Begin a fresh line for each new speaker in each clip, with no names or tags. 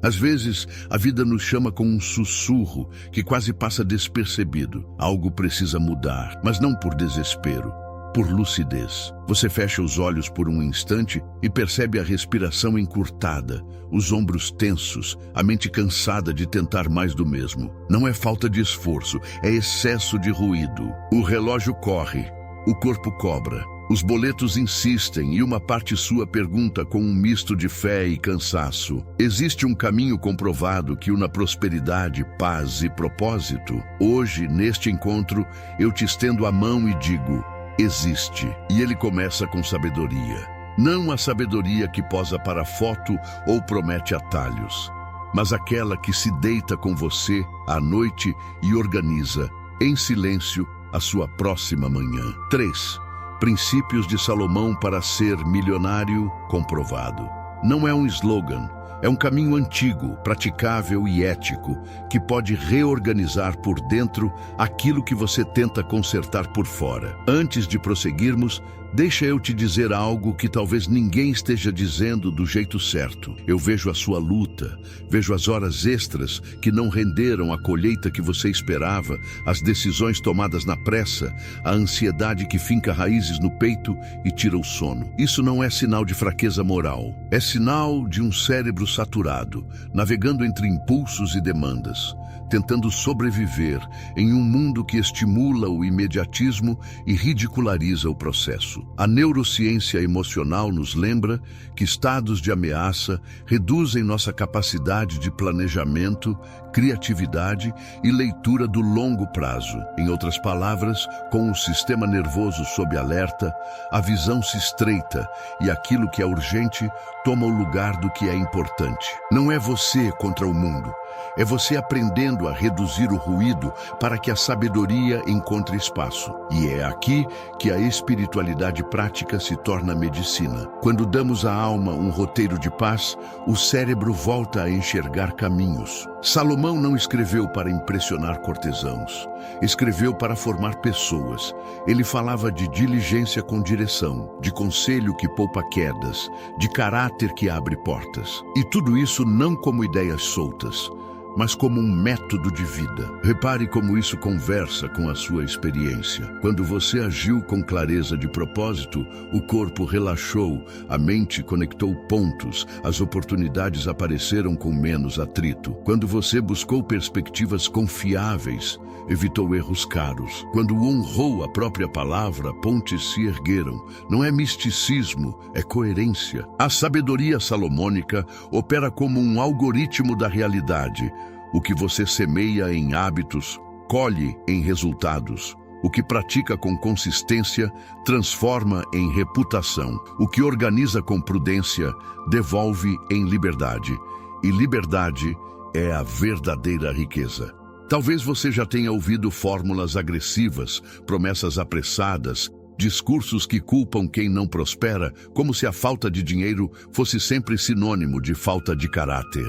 Às vezes, a vida nos chama com um sussurro que quase passa despercebido. Algo precisa mudar, mas não por desespero, por lucidez. Você fecha os olhos por um instante e percebe a respiração encurtada, os ombros tensos, a mente cansada de tentar mais do mesmo. Não é falta de esforço, é excesso de ruído. O relógio corre, o corpo cobra. Os boletos insistem e uma parte sua pergunta com um misto de fé e cansaço: existe um caminho comprovado que una prosperidade, paz e propósito? Hoje, neste encontro, eu te estendo a mão e digo: existe. E ele começa com sabedoria. Não a sabedoria que posa para foto ou promete atalhos, mas aquela que se deita com você à noite e organiza, em silêncio, a sua próxima manhã. 3. Princípios de Salomão para ser milionário comprovado. Não é um slogan, é um caminho antigo, praticável e ético, que pode reorganizar por dentro aquilo que você tenta consertar por fora. Antes de prosseguirmos, deixa eu te dizer algo que talvez ninguém esteja dizendo do jeito certo. Eu vejo a sua luta, vejo as horas extras que não renderam a colheita que você esperava, as decisões tomadas na pressa, a ansiedade que finca raízes no peito e tira o sono. Isso não é sinal de fraqueza moral, é sinal de um cérebro saturado, navegando entre impulsos e demandas, tentando sobreviver em um mundo que estimula o imediatismo e ridiculariza o processo. A neurociência emocional nos lembra que estados de ameaça reduzem nossa capacidade de planejamento, criatividade e leitura do longo prazo. Em outras palavras, com o sistema nervoso sob alerta, a visão se estreita e aquilo que é urgente toma o lugar do que é importante. Não é você contra o mundo. É você aprendendo a reduzir o ruído para que a sabedoria encontre espaço. E é aqui que a espiritualidade prática se torna medicina. Quando damos à alma um roteiro de paz, o cérebro volta a enxergar caminhos. Salomão não escreveu para impressionar cortesãos. Escreveu para formar pessoas. Ele falava de diligência com direção, de conselho que poupa quedas, de caráter que abre portas. E tudo isso não como ideias soltas, mas como um método de vida. Repare como isso conversa com a sua experiência. Quando você agiu com clareza de propósito, o corpo relaxou, a mente conectou pontos, as oportunidades apareceram com menos atrito. Quando você buscou perspectivas confiáveis, evitou erros caros. Quando honrou a própria palavra, pontes se ergueram. Não é misticismo, é coerência. A sabedoria salomônica opera como um algoritmo da realidade. O que você semeia em hábitos, colhe em resultados. O que pratica com consistência, transforma em reputação. O que organiza com prudência, devolve em liberdade. E liberdade é a verdadeira riqueza. Talvez você já tenha ouvido fórmulas agressivas, promessas apressadas, discursos que culpam quem não prospera, como se a falta de dinheiro fosse sempre sinônimo de falta de caráter.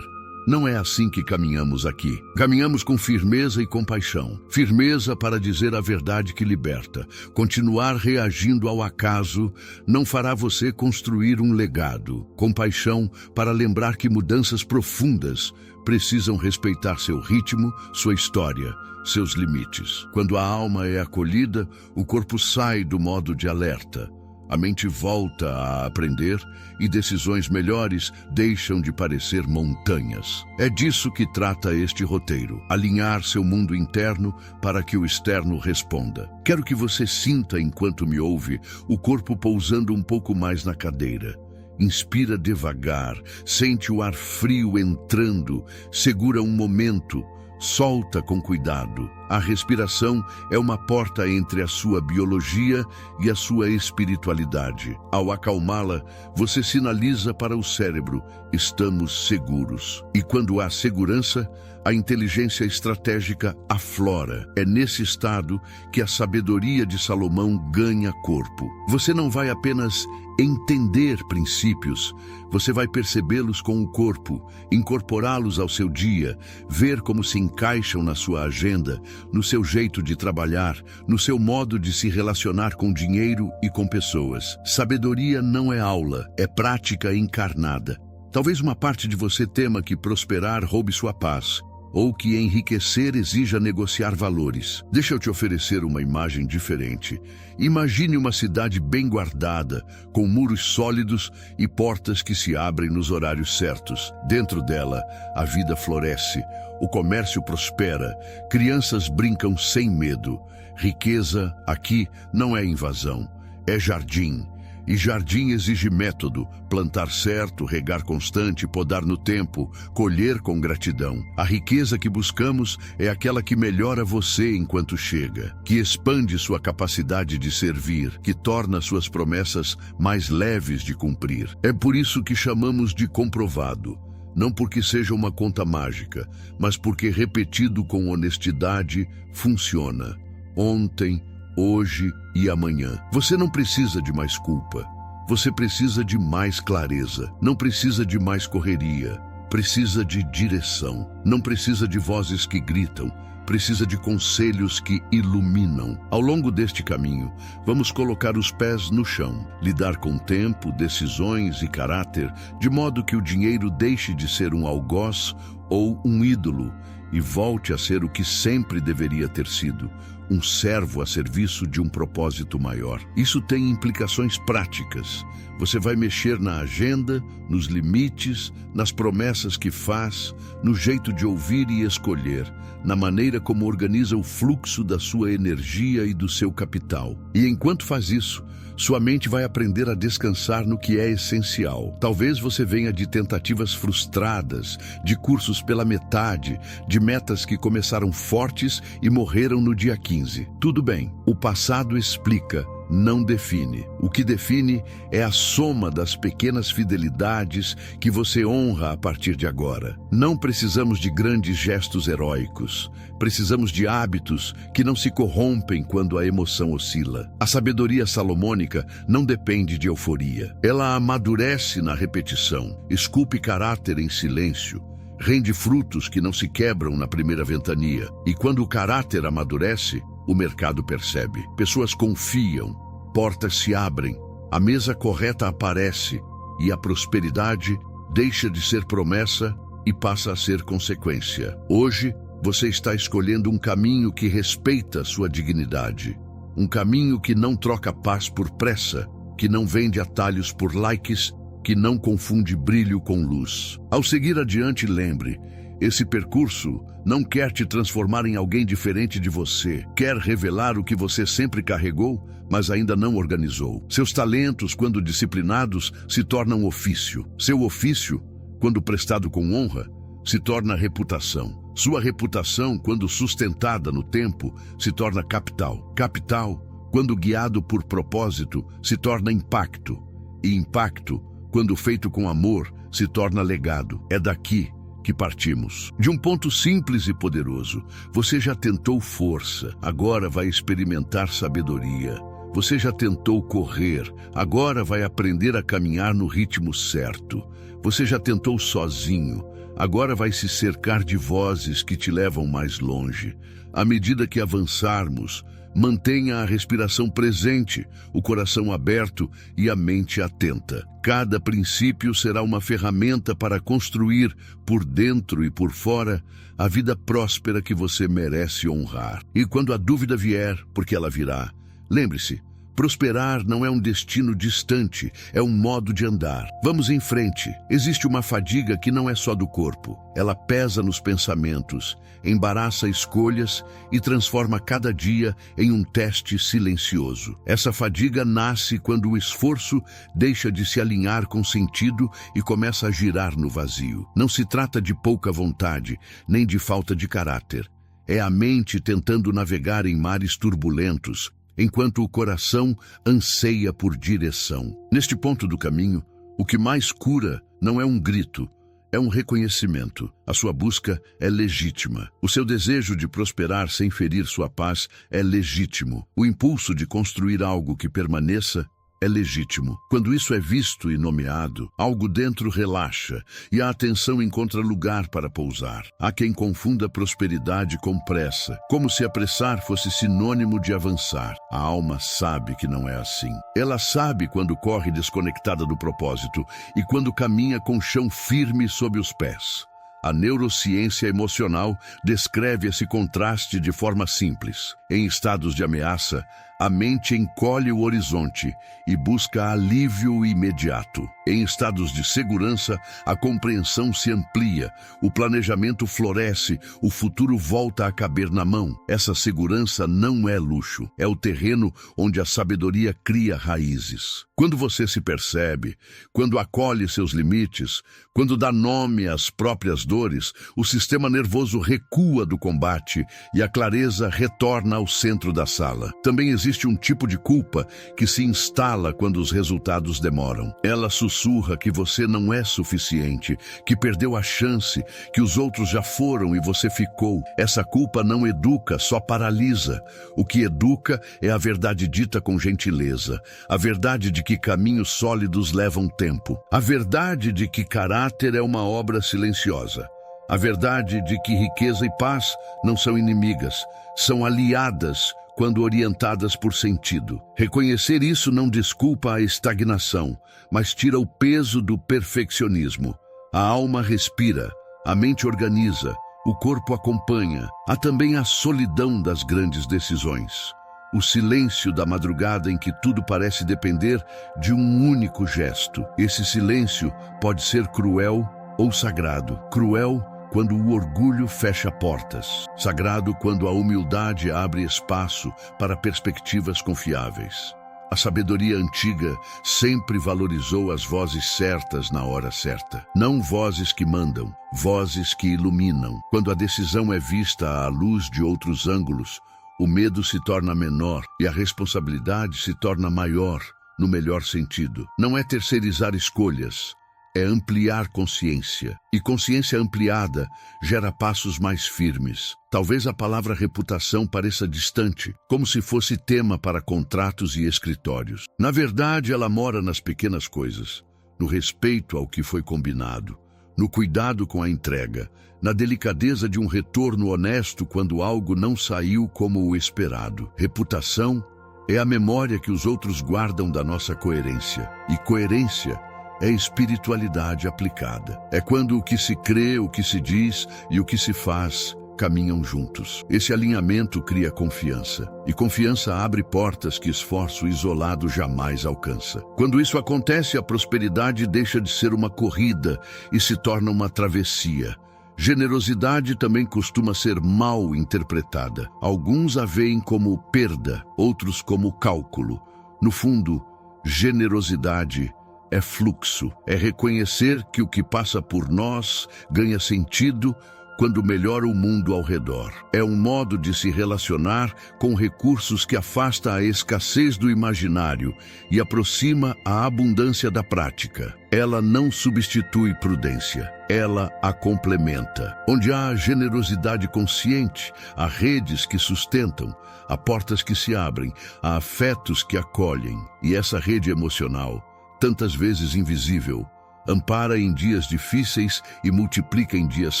Não é assim que caminhamos aqui. Caminhamos com firmeza e compaixão. Firmeza para dizer a verdade que liberta. Continuar reagindo ao acaso não fará você construir um legado. Compaixão para lembrar que mudanças profundas precisam respeitar seu ritmo, sua história, seus limites. Quando a alma é acolhida, o corpo sai do modo de alerta. A mente volta a aprender e decisões melhores deixam de parecer montanhas. É disso que trata este roteiro, alinhar seu mundo interno para que o externo responda. Quero que você sinta, enquanto me ouve, o corpo pousando um pouco mais na cadeira. Inspira devagar, sente o ar frio entrando, segura um momento, solta com cuidado. A respiração é uma porta entre a sua biologia e a sua espiritualidade. Ao acalmá-la, você sinaliza para o cérebro: estamos seguros. E quando há segurança, a inteligência estratégica aflora. É nesse estado que a sabedoria de Salomão ganha corpo. Você não vai apenas entender princípios, você vai percebê-los com o corpo, incorporá-los ao seu dia, ver como se encaixam na sua agenda, no seu jeito de trabalhar, no seu modo de se relacionar com dinheiro e com pessoas. Sabedoria não é aula, é prática encarnada. Talvez uma parte de você tema que prosperar roube sua paz, ou que enriquecer exija negociar valores. Deixa eu te oferecer uma imagem diferente. Imagine uma cidade bem guardada, com muros sólidos e portas que se abrem nos horários certos. Dentro dela, a vida floresce, o comércio prospera, crianças brincam sem medo. Riqueza aqui não é invasão, é jardim. E jardim exige método, plantar certo, regar constante, podar no tempo, colher com gratidão. A riqueza que buscamos é aquela que melhora você enquanto chega, que expande sua capacidade de servir, que torna suas promessas mais leves de cumprir. É por isso que chamamos de comprovado. Não porque seja uma conta mágica, mas porque repetido com honestidade funciona. Ontem, hoje e amanhã. Você não precisa de mais culpa. Você precisa de mais clareza. Não precisa de mais correria. Precisa de direção. Não precisa de vozes que gritam. Precisa de conselhos que iluminam. Ao longo deste caminho, vamos colocar os pés no chão, lidar com tempo, decisões e caráter, de modo que o dinheiro deixe de ser um algoz ou um ídolo e volte a ser o que sempre deveria ter sido, um servo a serviço de um propósito maior. Isso tem implicações práticas. Você vai mexer na agenda, nos limites, nas promessas que faz, no jeito de ouvir e escolher, na maneira como organiza o fluxo da sua energia e do seu capital. E enquanto faz isso, sua mente vai aprender a descansar no que é essencial. Talvez você venha de tentativas frustradas, de cursos pela metade, de metas que começaram fortes e morreram no dia 15. Tudo bem, o passado explica, não define. O que define é a soma das pequenas fidelidades que você honra a partir de agora. Não precisamos de grandes gestos heróicos. Precisamos de hábitos que não se corrompem quando a emoção oscila. A sabedoria salomônica não depende de euforia. Ela amadurece na repetição, esculpe caráter em silêncio, rende frutos que não se quebram na primeira ventania. E quando o caráter amadurece, o mercado percebe. Pessoas confiam, portas se abrem, a mesa correta aparece e a prosperidade deixa de ser promessa e passa a ser consequência. Hoje, você está escolhendo um caminho que respeita sua dignidade, um caminho que não troca paz por pressa, que não vende atalhos por likes, que não confunde brilho com luz. Ao seguir adiante, lembre, esse percurso não quer te transformar em alguém diferente de você. Quer revelar o que você sempre carregou, mas ainda não organizou. Seus talentos, quando disciplinados, se tornam ofício. Seu ofício, quando prestado com honra, se torna reputação. Sua reputação, quando sustentada no tempo, se torna capital. Capital, quando guiado por propósito, se torna impacto. E impacto, quando feito com amor, se torna legado. É daqui que partimos. De um ponto simples e poderoso. Você já tentou força, agora vai experimentar sabedoria. Você já tentou correr, agora vai aprender a caminhar no ritmo certo. Você já tentou sozinho, agora vai se cercar de vozes que te levam mais longe. À medida que avançarmos, mantenha a respiração presente, o coração aberto e a mente atenta. Cada princípio será uma ferramenta para construir, por dentro e por fora, a vida próspera que você merece honrar. E quando a dúvida vier, porque ela virá, lembre-se, prosperar não é um destino distante, é um modo de andar. Vamos em frente. Existe uma fadiga que não é só do corpo. Ela pesa nos pensamentos, embaraça escolhas e transforma cada dia em um teste silencioso. Essa fadiga nasce quando o esforço deixa de se alinhar com sentido e começa a girar no vazio. Não se trata de pouca vontade, nem de falta de caráter. É a mente tentando navegar em mares turbulentos, enquanto o coração anseia por direção. Neste ponto do caminho, o que mais cura não é um grito, é um reconhecimento. A sua busca é legítima. O seu desejo de prosperar sem ferir sua paz é legítimo. O impulso de construir algo que permaneça é legítimo. Quando isso é visto e nomeado, algo dentro relaxa e a atenção encontra lugar para pousar. Há quem confunda prosperidade com pressa, como se apressar fosse sinônimo de avançar. A alma sabe que não é assim. Ela sabe quando corre desconectada do propósito e quando caminha com o chão firme sob os pés. A neurociência emocional descreve esse contraste de forma simples. Em estados de ameaça, a mente encolhe o horizonte e busca alívio imediato. Em estados de segurança, a compreensão se amplia, o planejamento floresce, o futuro volta a caber na mão. Essa segurança não é luxo, é o terreno onde a sabedoria cria raízes. Quando você se percebe, quando acolhe seus limites, quando dá nome às próprias dores, o sistema nervoso recua do combate e a clareza retorna ao centro da sala. Também existe um tipo de culpa que se instala quando os resultados demoram. Ela sussurra que você não é suficiente, que perdeu a chance, que os outros já foram e você ficou. Essa culpa não educa, só paralisa. O que educa é a verdade dita com gentileza, a verdade de que caminhos sólidos levam tempo, a verdade de que caráter é uma obra silenciosa, a verdade de que riqueza e paz não são inimigas, são aliadas quando orientadas por sentido. Reconhecer isso não desculpa a estagnação, mas tira o peso do perfeccionismo. A alma respira, a mente organiza, o corpo acompanha. Há também a solidão das grandes decisões. O silêncio da madrugada em que tudo parece depender de um único gesto. Esse silêncio pode ser cruel ou sagrado. Cruel quando o orgulho fecha portas. Sagrado quando a humildade abre espaço para perspectivas confiáveis. A sabedoria antiga sempre valorizou as vozes certas na hora certa. Não vozes que mandam, vozes que iluminam. Quando a decisão é vista à luz de outros ângulos, o medo se torna menor e a responsabilidade se torna maior, no melhor sentido. Não é terceirizar escolhas, é ampliar consciência. E consciência ampliada gera passos mais firmes. Talvez a palavra reputação pareça distante, como se fosse tema para contratos e escritórios. Na verdade, ela mora nas pequenas coisas, no respeito ao que foi combinado, no cuidado com a entrega, na delicadeza de um retorno honesto quando algo não saiu como o esperado. Reputação é a memória que os outros guardam da nossa coerência. E coerência é espiritualidade aplicada. É quando o que se crê, o que se diz e o que se faz caminham juntos. Esse alinhamento cria confiança. E confiança abre portas que esforço isolado jamais alcança. Quando isso acontece, a prosperidade deixa de ser uma corrida e se torna uma travessia. Generosidade também costuma ser mal interpretada. Alguns a veem como perda, outros como cálculo. No fundo, generosidade é fluxo, é reconhecer que o que passa por nós ganha sentido quando melhora o mundo ao redor. É um modo de se relacionar com recursos que afasta a escassez do imaginário e aproxima a abundância da prática. Ela não substitui prudência, ela a complementa. Onde há generosidade consciente, há redes que sustentam, há portas que se abrem, há afetos que acolhem. E essa rede emocional, tantas vezes invisível, ampara em dias difíceis e multiplica em dias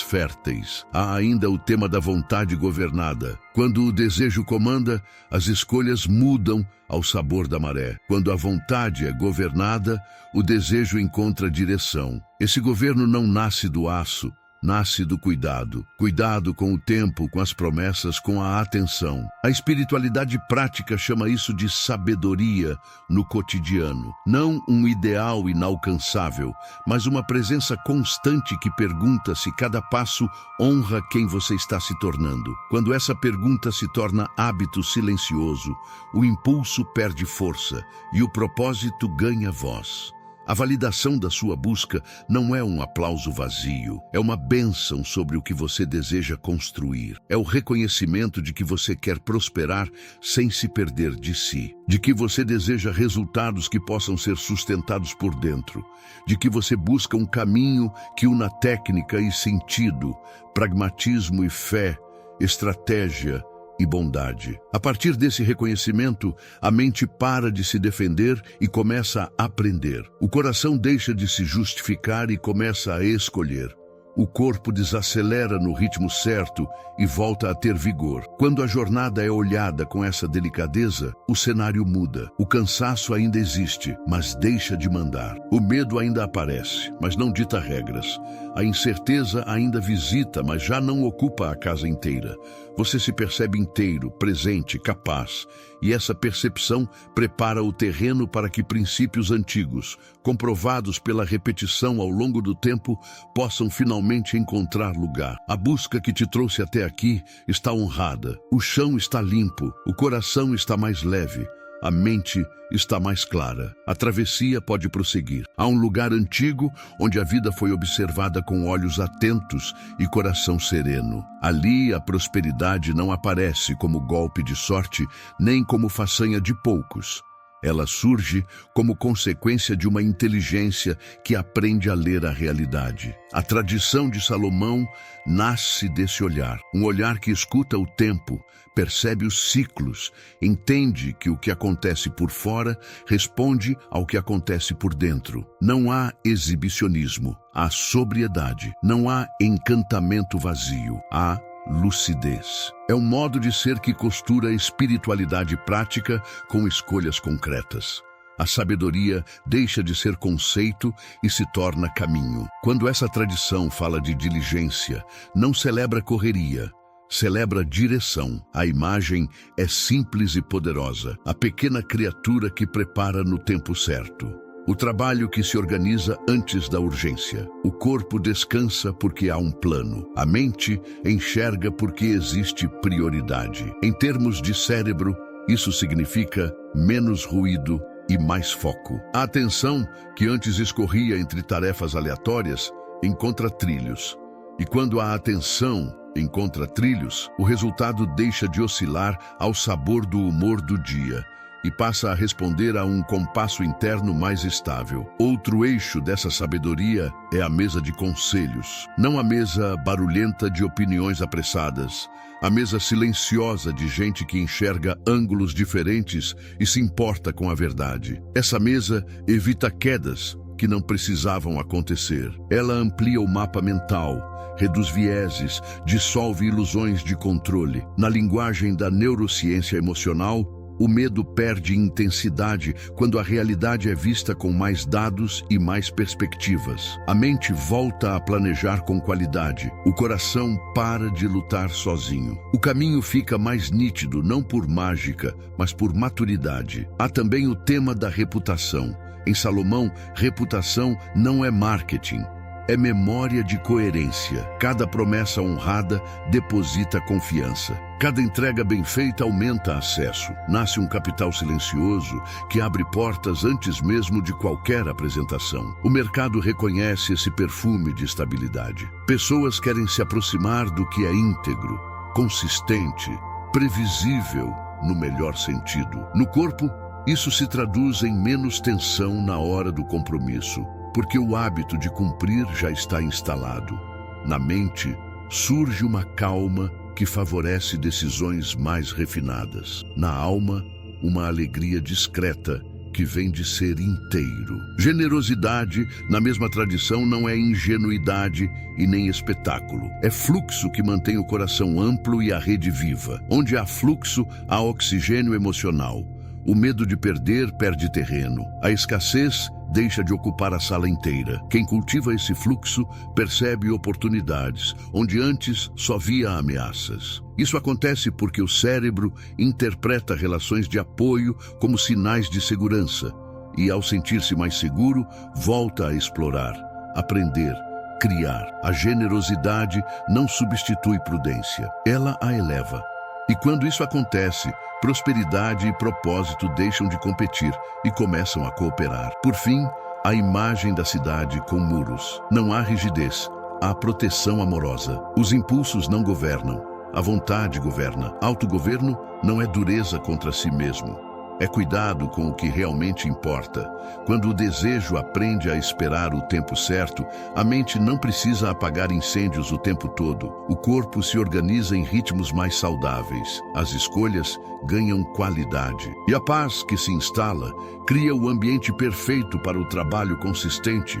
férteis. Há ainda o tema da vontade governada. Quando o desejo comanda, as escolhas mudam ao sabor da maré. Quando a vontade é governada, o desejo encontra direção. Esse governo não nasce do aço, nasce do cuidado. Cuidado com o tempo, com as promessas, com a atenção. A espiritualidade prática chama isso de sabedoria no cotidiano. Não um ideal inalcançável, mas uma presença constante que pergunta se cada passo honra quem você está se tornando. Quando essa pergunta se torna hábito silencioso, o impulso perde força e o propósito ganha voz. A validação da sua busca não é um aplauso vazio, é uma bênção sobre o que você deseja construir. É o reconhecimento de que você quer prosperar sem se perder de si, de que você deseja resultados que possam ser sustentados por dentro, de que você busca um caminho que una técnica e sentido, pragmatismo e fé, estratégia e bondade. A partir desse reconhecimento, a mente para de se defender e começa a aprender. O coração deixa de se justificar e começa a escolher. O corpo desacelera no ritmo certo e volta a ter vigor. Quando a jornada é olhada com essa delicadeza, o cenário muda. O cansaço ainda existe, mas deixa de mandar. O medo ainda aparece, mas não dita regras. A incerteza ainda visita, mas já não ocupa a casa inteira. Você se percebe inteiro, presente, capaz. E essa percepção prepara o terreno para que princípios antigos, comprovados pela repetição ao longo do tempo, possam finalmente encontrar lugar. A busca que te trouxe até aqui está honrada. O chão está limpo, o coração está mais leve. A mente está mais clara. A travessia pode prosseguir. Há um lugar antigo onde a vida foi observada com olhos atentos e coração sereno. Ali a prosperidade não aparece como golpe de sorte, nem como façanha de poucos. Ela surge como consequência de uma inteligência que aprende a ler a realidade. A tradição de Salomão nasce desse olhar, um olhar que escuta o tempo, percebe os ciclos, entende que o que acontece por fora responde ao que acontece por dentro. Não há exibicionismo, há sobriedade, não há encantamento vazio, há lucidez. É um modo de ser que costura espiritualidade prática com escolhas concretas. A sabedoria deixa de ser conceito e se torna caminho. Quando essa tradição fala de diligência, não celebra correria, celebra direção. A imagem é simples e poderosa, a pequena criatura que prepara no tempo certo. O trabalho que se organiza antes da urgência. O corpo descansa porque há um plano. A mente enxerga porque existe prioridade. Em termos de cérebro, isso significa menos ruído e mais foco. A atenção, que antes escorria entre tarefas aleatórias, encontra trilhos. E quando a atenção encontra trilhos, o resultado deixa de oscilar ao sabor do humor do dia e passa a responder a um compasso interno mais estável. Outro eixo dessa sabedoria é a mesa de conselhos. Não a mesa barulhenta de opiniões apressadas, a mesa silenciosa de gente que enxerga ângulos diferentes e se importa com a verdade. Essa mesa evita quedas que não precisavam acontecer. Ela amplia o mapa mental, reduz vieses, dissolve ilusões de controle. Na linguagem da neurociência emocional, o medo perde intensidade quando a realidade é vista com mais dados e mais perspectivas. A mente volta a planejar com qualidade. O coração para de lutar sozinho. O caminho fica mais nítido, não por mágica, mas por maturidade. Há também o tema da reputação. Em Salomão, reputação não é marketing. É memória de coerência. Cada promessa honrada deposita confiança. Cada entrega bem feita aumenta acesso. Nasce um capital silencioso que abre portas antes mesmo de qualquer apresentação. O mercado reconhece esse perfume de estabilidade. Pessoas querem se aproximar do que é íntegro, consistente, previsível, no melhor sentido. No corpo, isso se traduz em menos tensão na hora do compromisso, porque o hábito de cumprir já está instalado. Na mente, surge uma calma que favorece decisões mais refinadas. Na alma, uma alegria discreta que vem de ser inteiro. Generosidade, na mesma tradição, não é ingenuidade e nem espetáculo. É fluxo que mantém o coração amplo e a rede viva. Onde há fluxo, há oxigênio emocional. O medo de perder perde terreno. A escassez deixa de ocupar a sala inteira. Quem cultiva esse fluxo percebe oportunidades, onde antes só via ameaças. Isso acontece porque o cérebro interpreta relações de apoio como sinais de segurança e, ao sentir-se mais seguro, volta a explorar, aprender, criar. A generosidade não substitui prudência, ela a eleva. E quando isso acontece, prosperidade e propósito deixam de competir e começam a cooperar. Por fim, a imagem da cidade com muros. Não há rigidez, há proteção amorosa. Os impulsos não governam, a vontade governa. Autogoverno não é dureza contra si mesmo, É cuidado com o que realmente importa. Quando o desejo aprende a esperar o tempo certo, a mente não precisa apagar incêndios o tempo todo. O corpo se organiza em ritmos mais saudáveis. As escolhas ganham qualidade. E a paz que se instala cria o ambiente perfeito para o trabalho consistente,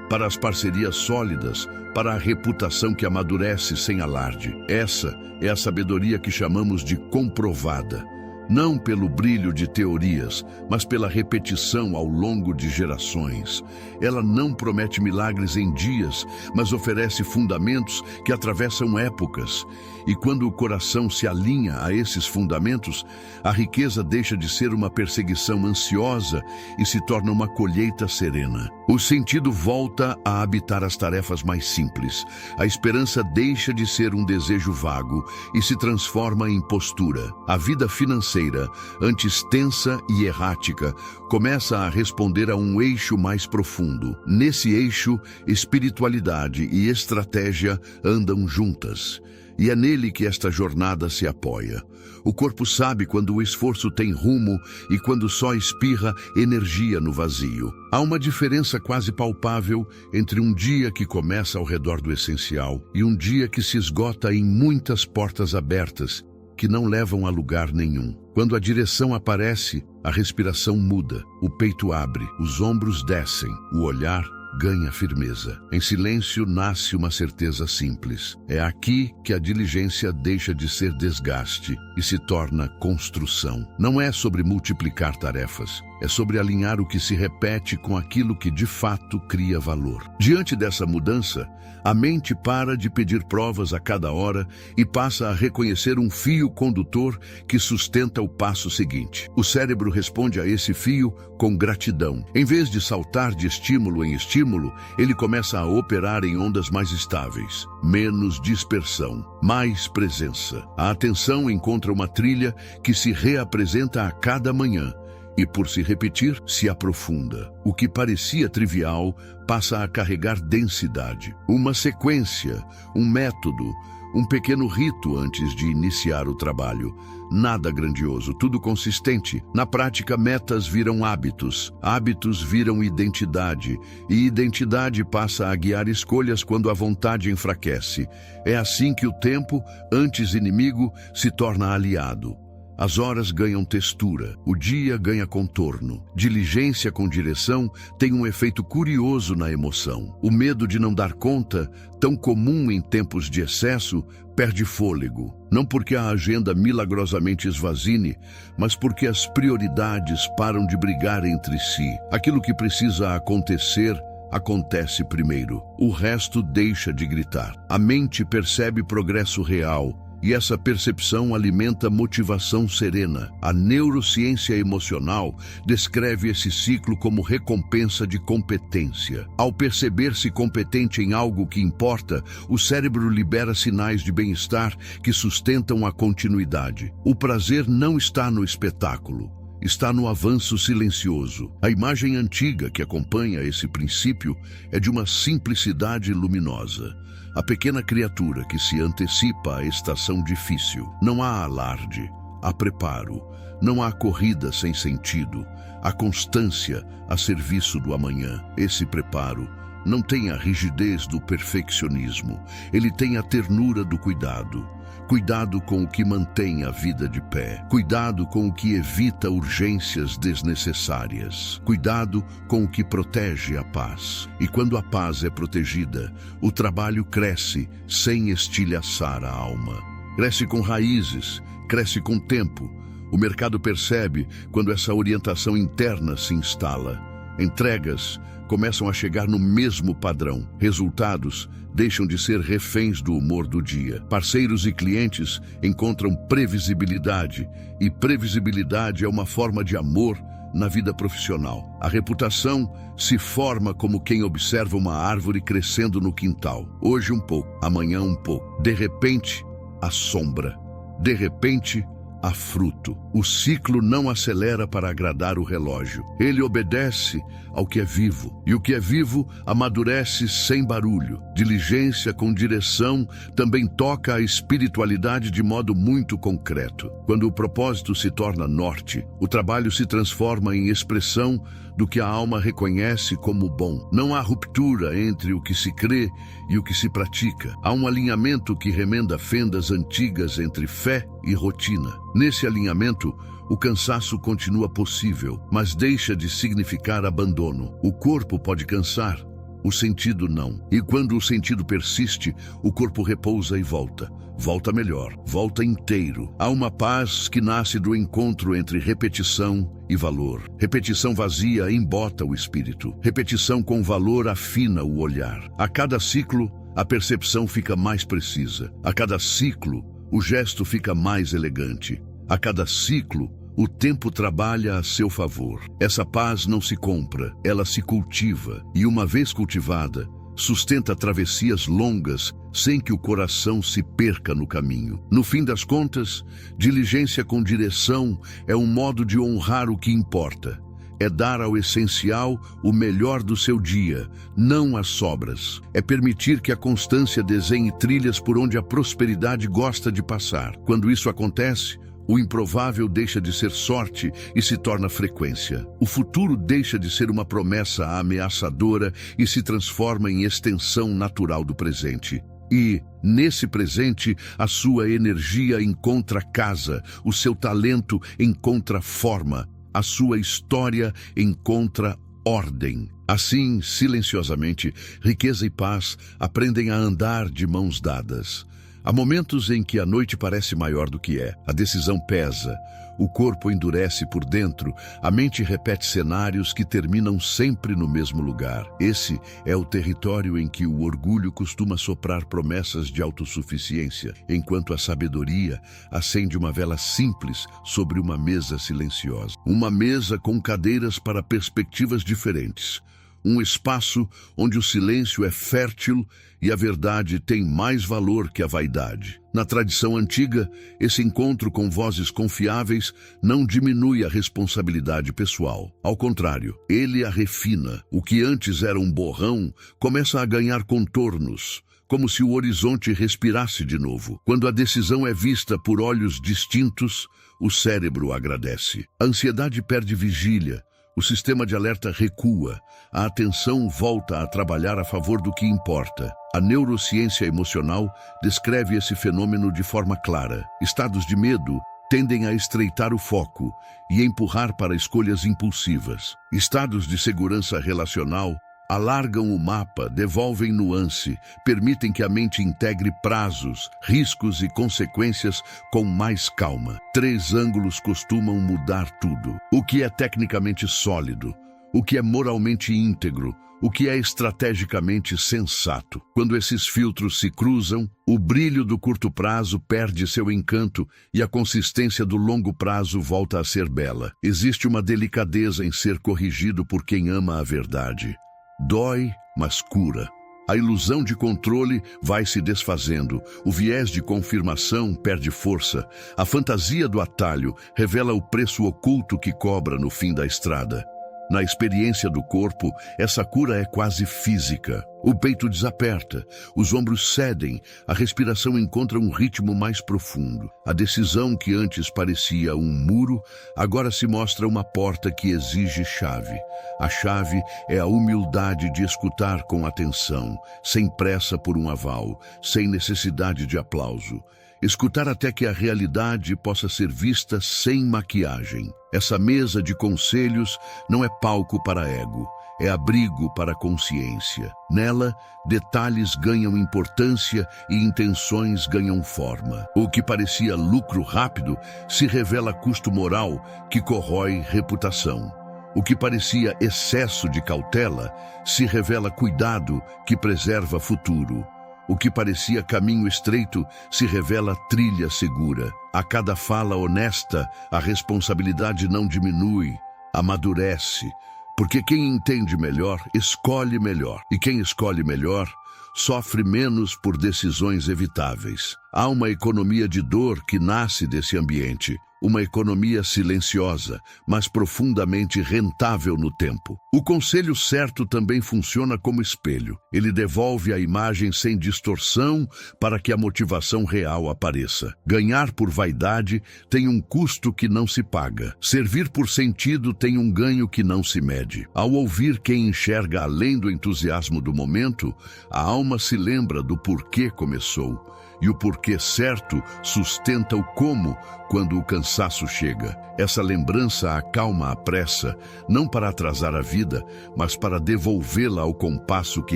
para as parcerias sólidas, para a reputação que amadurece sem alarde. Essa é a sabedoria que chamamos de comprovada. Não pelo brilho de teorias, mas pela repetição ao longo de gerações. Ela não promete milagres em dias, mas oferece fundamentos que atravessam épocas. E quando o coração se alinha a esses fundamentos, a riqueza deixa de ser uma perseguição ansiosa e se torna uma colheita serena. O sentido volta a habitar as tarefas mais simples. A esperança deixa de ser um desejo vago e se transforma em postura. A vida financeira, antes tensa e errática, começa a responder a um eixo mais profundo. Nesse eixo, espiritualidade e estratégia andam juntas. E é nele que esta jornada se apoia. O corpo sabe quando o esforço tem rumo e quando só espirra energia no vazio. Há uma diferença quase palpável entre um dia que começa ao redor do essencial e um dia que se esgota em muitas portas abertas que não levam a lugar nenhum. Quando a direção aparece, a respiração muda, o peito abre, os ombros descem, o olhar ganha firmeza. Em silêncio nasce uma certeza simples. É aqui que a diligência deixa de ser desgaste e se torna construção. Não é sobre multiplicar tarefas, é sobre alinhar o que se repete com aquilo que de fato cria valor. Diante dessa mudança, a mente para de pedir provas a cada hora e passa a reconhecer um fio condutor que sustenta o passo seguinte. O cérebro responde a esse fio com gratidão. Em vez de saltar de estímulo em estímulo, ele começa a operar em ondas mais estáveis. Menos dispersão, mais presença. A atenção encontra uma trilha que se reapresenta a cada manhã. E por se repetir, se aprofunda. O que parecia trivial passa a carregar densidade. Uma sequência, um método, um pequeno rito antes de iniciar o trabalho. Nada grandioso, tudo consistente. Na prática, metas viram hábitos, hábitos viram identidade, e identidade passa a guiar escolhas quando a vontade enfraquece. É assim que o tempo, antes inimigo, se torna aliado. As horas ganham textura, o dia ganha contorno. Diligência com direção tem um efeito curioso na emoção. O medo de não dar conta, tão comum em tempos de excesso, perde fôlego. Não porque a agenda milagrosamente esvazine, mas porque as prioridades param de brigar entre si. Aquilo que precisa acontecer, acontece primeiro. O resto deixa de gritar. A mente percebe progresso real, e essa percepção alimenta motivação serena. A neurociência emocional descreve esse ciclo como recompensa de competência. Ao perceber-se competente em algo que importa, o cérebro libera sinais de bem-estar que sustentam a continuidade. O prazer não está no espetáculo, está no avanço silencioso. A imagem antiga que acompanha esse princípio é de uma simplicidade luminosa. A pequena criatura que se antecipa à estação difícil. Não há alarde, há preparo. Não há corrida sem sentido. Há constância a serviço do amanhã. Esse preparo não tem a rigidez do perfeccionismo. Ele tem a ternura do cuidado. Cuidado com o que mantém a vida de pé. Cuidado com o que evita urgências desnecessárias. Cuidado com o que protege a paz. E quando a paz é protegida, o trabalho cresce sem estilhaçar a alma. Cresce com raízes, cresce com tempo. O mercado percebe quando essa orientação interna se instala. Entregas começam a chegar no mesmo padrão. Resultados deixam de ser reféns do humor do dia. Parceiros e clientes encontram previsibilidade, e previsibilidade é uma forma de amor na vida profissional. A reputação se forma como quem observa uma árvore crescendo no quintal. Hoje um pouco, amanhã um pouco. De repente, a sombra. De repente, há fruto. O ciclo não acelera para agradar o relógio. Ele obedece ao que é vivo. E o que é vivo amadurece sem barulho. Diligência com direção também toca a espiritualidade de modo muito concreto. Quando o propósito se torna norte, o trabalho se transforma em expressão do que a alma reconhece como bom. Não há ruptura entre o que se crê e o que se pratica. Há um alinhamento que remenda fendas antigas entre fé e rotina. Nesse alinhamento, o cansaço continua possível, mas deixa de significar abandono. O corpo pode cansar, o sentido não. E quando o sentido persiste, o corpo repousa e volta. Volta melhor, volta inteiro. Há uma paz que nasce do encontro entre repetição e valor. Repetição vazia embota o espírito. Repetição com valor afina o olhar. A cada ciclo, a percepção fica mais precisa. A cada ciclo, o gesto fica mais elegante. A cada ciclo, o tempo trabalha a seu favor. Essa paz não se compra, ela se cultiva. E uma vez cultivada, sustenta travessias longas sem que o coração se perca no caminho. No fim das contas, diligência com direção é um modo de honrar o que importa. É dar ao essencial o melhor do seu dia, não as sobras. É permitir que a constância desenhe trilhas por onde a prosperidade gosta de passar. Quando isso acontece, o improvável deixa de ser sorte e se torna frequência. O futuro deixa de ser uma promessa ameaçadora e se transforma em extensão natural do presente. E, nesse presente, a sua energia encontra casa, o seu talento encontra forma, a sua história encontra ordem. Assim, silenciosamente, riqueza e paz aprendem a andar de mãos dadas. Há momentos em que a noite parece maior do que é. A decisão pesa, o corpo endurece por dentro, a mente repete cenários que terminam sempre no mesmo lugar. Esse é o território em que o orgulho costuma soprar promessas de autossuficiência, enquanto a sabedoria acende uma vela simples sobre uma mesa silenciosa. Uma mesa com cadeiras para perspectivas diferentes. Um espaço onde o silêncio é fértil e a verdade tem mais valor que a vaidade. Na tradição antiga, esse encontro com vozes confiáveis não diminui a responsabilidade pessoal. Ao contrário, ele a refina. O que antes era um borrão começa a ganhar contornos, como se o horizonte respirasse de novo. Quando a decisão é vista por olhos distintos, o cérebro agradece. A ansiedade perde vigília. O sistema de alerta recua, a atenção volta a trabalhar a favor do que importa. A neurociência emocional descreve esse fenômeno de forma clara. Estados de medo tendem a estreitar o foco e empurrar para escolhas impulsivas. Estados de segurança relacional alargam o mapa, devolvem nuance, permitem que a mente integre prazos, riscos e consequências com mais calma. 3 ângulos costumam mudar tudo. O que é tecnicamente sólido, o que é moralmente íntegro, o que é estrategicamente sensato. Quando esses filtros se cruzam, o brilho do curto prazo perde seu encanto e a consistência do longo prazo volta a ser bela. Existe uma delicadeza em ser corrigido por quem ama a verdade. Dói, mas cura. A ilusão de controle vai se desfazendo, o viés de confirmação perde força, a fantasia do atalho revela o preço oculto que cobra no fim da estrada. Na experiência do corpo, essa cura é quase física. O peito desaperta, os ombros cedem, a respiração encontra um ritmo mais profundo. A decisão que antes parecia um muro, agora se mostra uma porta que exige chave. A chave é a humildade de escutar com atenção, sem pressa por um aval, sem necessidade de aplauso. Escutar até que a realidade possa ser vista sem maquiagem. Essa mesa de conselhos não é palco para ego, é abrigo para a consciência. Nela, detalhes ganham importância e intenções ganham forma. O que parecia lucro rápido se revela custo moral que corrói reputação. O que parecia excesso de cautela se revela cuidado que preserva futuro. O que parecia caminho estreito se revela trilha segura. A cada fala honesta, a responsabilidade não diminui, amadurece. Porque quem entende melhor, escolhe melhor. E quem escolhe melhor, sofre menos por decisões evitáveis. Há uma economia de dor que nasce desse ambiente. Uma economia silenciosa, mas profundamente rentável no tempo. O conselho certo também funciona como espelho. Ele devolve a imagem sem distorção para que a motivação real apareça. Ganhar por vaidade tem um custo que não se paga. Servir por sentido tem um ganho que não se mede. Ao ouvir quem enxerga além do entusiasmo do momento, a alma se lembra do porquê começou. E o porquê certo sustenta o como quando o cansaço chega. Essa lembrança acalma a pressa, não para atrasar a vida, mas para devolvê-la ao compasso que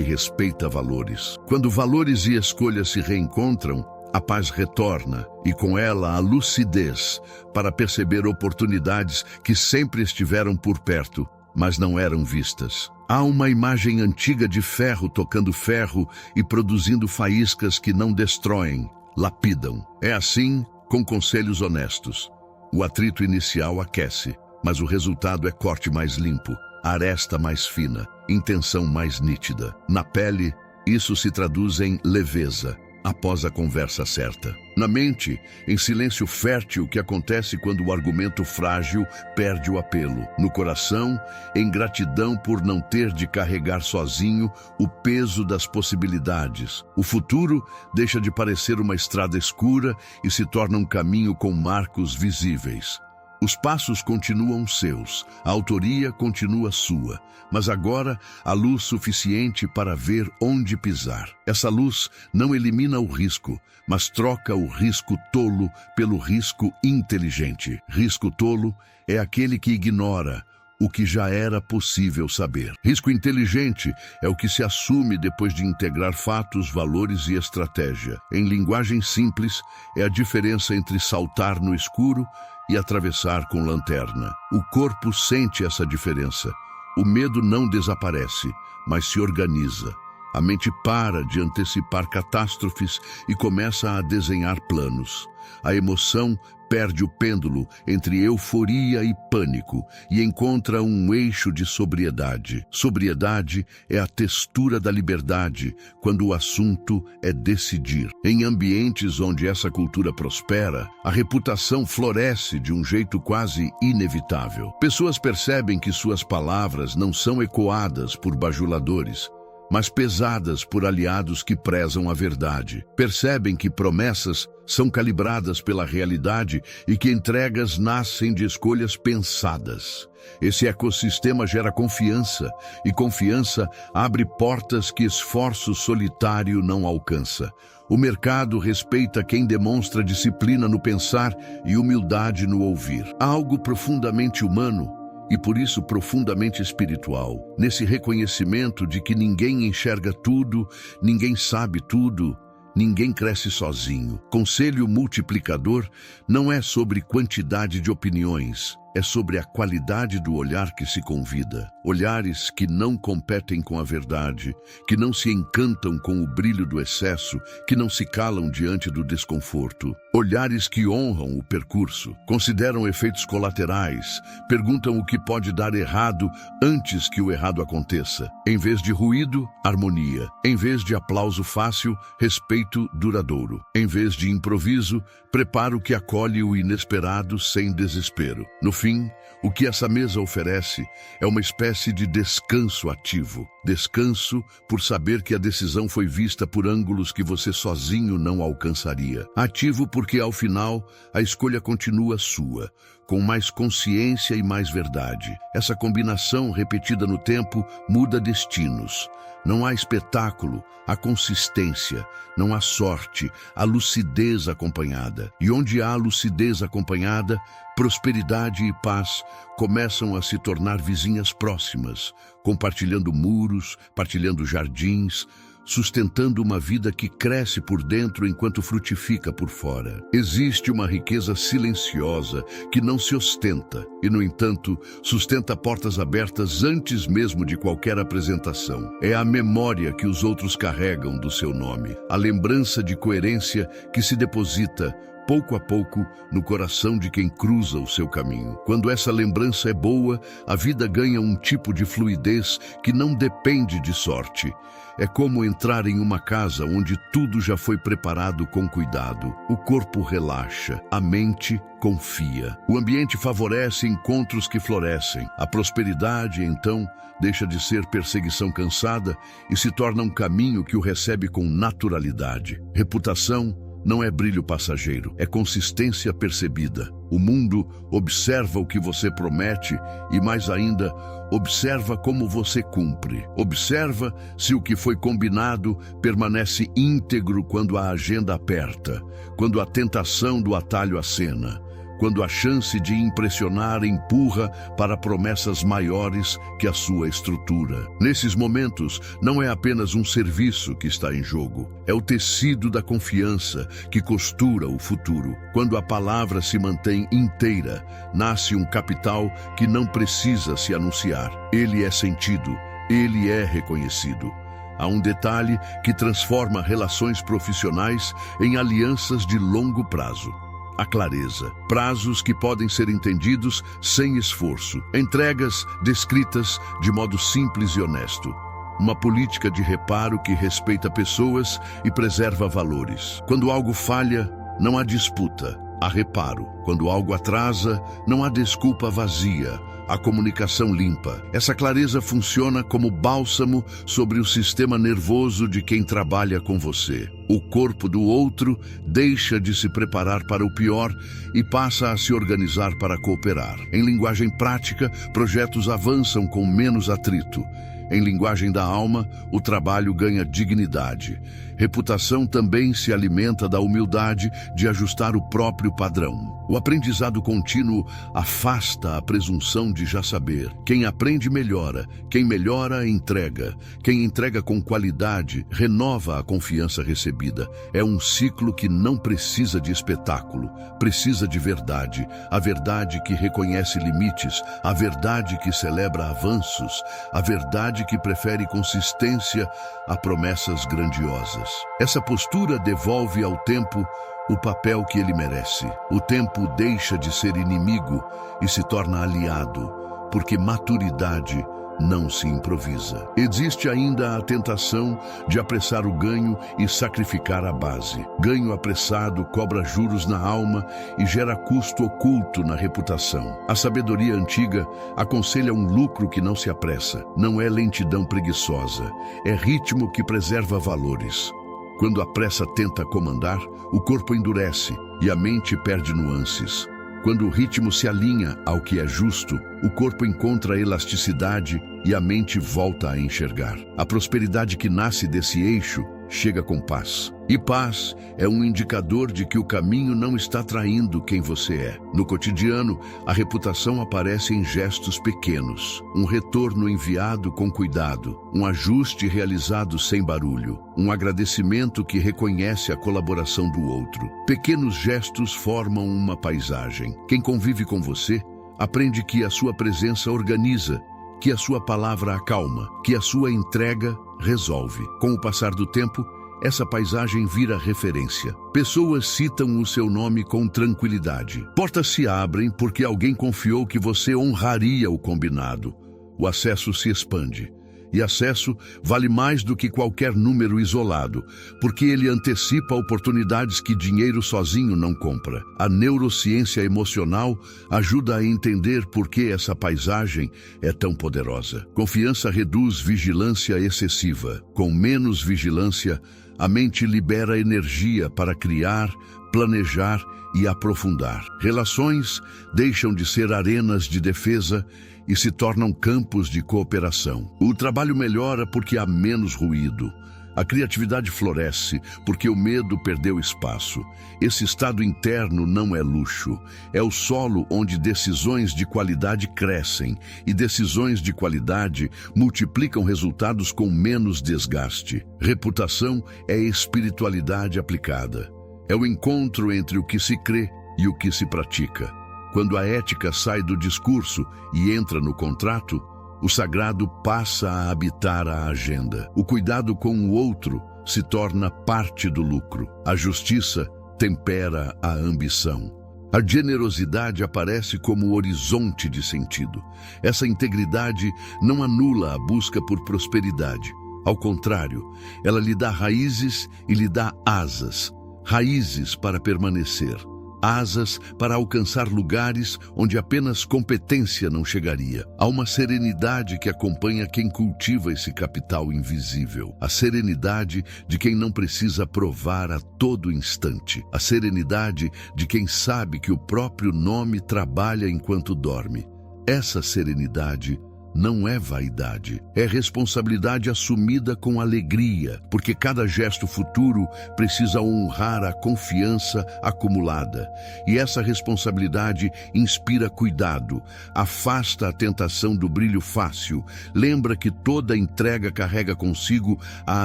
respeita valores. Quando valores e escolhas se reencontram, a paz retorna e com ela a lucidez para perceber oportunidades que sempre estiveram por perto, mas não eram vistas. Há uma imagem antiga de ferro tocando ferro e produzindo faíscas que não destroem, lapidam. É assim com conselhos honestos. O atrito inicial aquece, mas o resultado é corte mais limpo, aresta mais fina, intenção mais nítida. Na pele, isso se traduz em leveza, após a conversa certa. Na mente, em silêncio fértil, que acontece quando o argumento frágil perde o apelo. No coração, em gratidão por não ter de carregar sozinho o peso das possibilidades. O futuro deixa de parecer uma estrada escura e se torna um caminho com marcos visíveis. Os passos continuam seus, a autoria continua sua, mas agora há luz suficiente para ver onde pisar. Essa luz não elimina o risco, mas troca o risco tolo pelo risco inteligente. Risco tolo é aquele que ignora o que já era possível saber. Risco inteligente é o que se assume depois de integrar fatos, valores e estratégia. Em linguagem simples, é a diferença entre saltar no escuro e atravessar com lanterna. O corpo sente essa diferença. O medo não desaparece, mas se organiza. A mente para de antecipar catástrofes e começa a desenhar planos. A emoção perde o pêndulo entre euforia e pânico e encontra um eixo de sobriedade. Sobriedade é a textura da liberdade quando o assunto é decidir. Em ambientes onde essa cultura prospera, a reputação floresce de um jeito quase inevitável. Pessoas percebem que suas palavras não são ecoadas por bajuladores, mas pesadas por aliados que prezam a verdade. Percebem que promessas são calibradas pela realidade e que entregas nascem de escolhas pensadas. Esse ecossistema gera confiança, e confiança abre portas que esforço solitário não alcança. O mercado respeita quem demonstra disciplina no pensar e humildade no ouvir. Há algo profundamente humano e por isso profundamente espiritual nesse reconhecimento de que ninguém enxerga tudo, ninguém sabe tudo, ninguém cresce sozinho. Conselho multiplicador não é sobre quantidade de opiniões, é sobre a qualidade do olhar que se convida. Olhares que não competem com a verdade, que não se encantam com o brilho do excesso, que não se calam diante do desconforto. Olhares que honram o percurso, consideram efeitos colaterais, perguntam o que pode dar errado antes que o errado aconteça. Em vez de ruído, harmonia. Em vez de aplauso fácil, respeito duradouro. Em vez de improviso, preparo que acolhe o inesperado sem desespero. No fim, o que essa mesa oferece é uma espécie de descanso ativo. Descanso por saber que a decisão foi vista por ângulos que você sozinho não alcançaria. Ativo porque, ao final, a escolha continua sua, com mais consciência e mais verdade. Essa combinação repetida no tempo muda destinos. Não há espetáculo, há consistência. Não há sorte, há lucidez acompanhada. E onde há lucidez acompanhada, prosperidade e paz começam a se tornar vizinhas próximas, compartilhando muros, partilhando jardins, sustentando uma vida que cresce por dentro enquanto frutifica por fora. Existe uma riqueza silenciosa que não se ostenta e, no entanto, sustenta portas abertas antes mesmo de qualquer apresentação. É a memória que os outros carregam do seu nome, a lembrança de coerência que se deposita pouco a pouco, no coração de quem cruza o seu caminho. Quando essa lembrança é boa, a vida ganha um tipo de fluidez que não depende de sorte. É como entrar em uma casa onde tudo já foi preparado com cuidado. O corpo relaxa, a mente confia. O ambiente favorece encontros que florescem. A prosperidade, então, deixa de ser perseguição cansada e se torna um caminho que o recebe com naturalidade. Reputação não é brilho passageiro, é consistência percebida. O mundo observa o que você promete e, mais ainda, observa como você cumpre. Observa se o que foi combinado permanece íntegro quando a agenda aperta, quando a tentação do atalho acena, quando a chance de impressionar empurra para promessas maiores que a sua estrutura. Nesses momentos, não é apenas um serviço que está em jogo, é o tecido da confiança que costura o futuro. Quando a palavra se mantém inteira, nasce um capital que não precisa se anunciar. Ele é sentido, ele é reconhecido. Há um detalhe que transforma relações profissionais em alianças de longo prazo. A clareza, prazos que podem ser entendidos sem esforço, entregas descritas de modo simples e honesto, uma política de reparo que respeita pessoas e preserva valores. Quando algo falha, não há disputa, há reparo. Quando algo atrasa, não há desculpa vazia, há comunicação limpa. Essa clareza funciona como bálsamo sobre o sistema nervoso de quem trabalha com você. O corpo do outro deixa de se preparar para o pior e passa a se organizar para cooperar. Em linguagem prática, projetos avançam com menos atrito. Em linguagem da alma, o trabalho ganha dignidade. Reputação também se alimenta da humildade de ajustar o próprio padrão. O aprendizado contínuo afasta a presunção de já saber. Quem aprende melhora, quem melhora entrega. Quem entrega com qualidade renova a confiança recebida. É um ciclo que não precisa de espetáculo, precisa de verdade. A verdade que reconhece limites, a verdade que celebra avanços, a verdade que prefere consistência a promessas grandiosas. Essa postura devolve ao tempo o papel que ele merece. O tempo deixa de ser inimigo e se torna aliado, porque maturidade não se improvisa. Existe ainda a tentação de apressar o ganho e sacrificar a base. Ganho apressado cobra juros na alma e gera custo oculto na reputação. A sabedoria antiga aconselha um lucro que não se apressa. Não é lentidão preguiçosa, é ritmo que preserva valores. Quando a pressa tenta comandar, o corpo endurece e a mente perde nuances. Quando o ritmo se alinha ao que é justo, o corpo encontra elasticidade e a mente volta a enxergar. A prosperidade que nasce desse eixo chega com paz. E paz é um indicador de que o caminho não está traindo quem você é. No cotidiano, a reputação aparece em gestos pequenos. Um retorno enviado com cuidado, um ajuste realizado sem barulho, um agradecimento que reconhece a colaboração do outro. Pequenos gestos formam uma paisagem. Quem convive com você aprende que a sua presença organiza, que a sua palavra acalma, que a sua entrega resolve. Com o passar do tempo, essa paisagem vira referência. Pessoas citam o seu nome com tranquilidade. Portas se abrem porque alguém confiou que você honraria o combinado. O acesso se expande. E acesso vale mais do que qualquer número isolado, porque ele antecipa oportunidades que dinheiro sozinho não compra. A neurociência emocional ajuda a entender por que essa paisagem é tão poderosa. Confiança reduz vigilância excessiva. Com menos vigilância, a mente libera energia para criar, planejar e aprofundar. Relações deixam de ser arenas de defesa e se tornam campos de cooperação. O trabalho melhora porque há menos ruído. A criatividade floresce porque o medo perdeu espaço. Esse estado interno não é luxo. É o solo onde decisões de qualidade crescem e decisões de qualidade multiplicam resultados com menos desgaste. Reputação é espiritualidade aplicada. É o encontro entre o que se crê e o que se pratica. Quando a ética sai do discurso e entra no contrato, o sagrado passa a habitar a agenda. O cuidado com o outro se torna parte do lucro. A justiça tempera a ambição. A generosidade aparece como horizonte de sentido. Essa integridade não anula a busca por prosperidade. Ao contrário, ela lhe dá raízes e lhe dá asas. Raízes para permanecer. Asas para alcançar lugares onde apenas competência não chegaria. Há uma serenidade que acompanha quem cultiva esse capital invisível. A serenidade de quem não precisa provar a todo instante. A serenidade de quem sabe que o próprio nome trabalha enquanto dorme. Essa serenidade não é vaidade, é responsabilidade assumida com alegria, porque cada gesto futuro precisa honrar a confiança acumulada. E essa responsabilidade inspira cuidado, afasta a tentação do brilho fácil, lembra que toda entrega carrega consigo a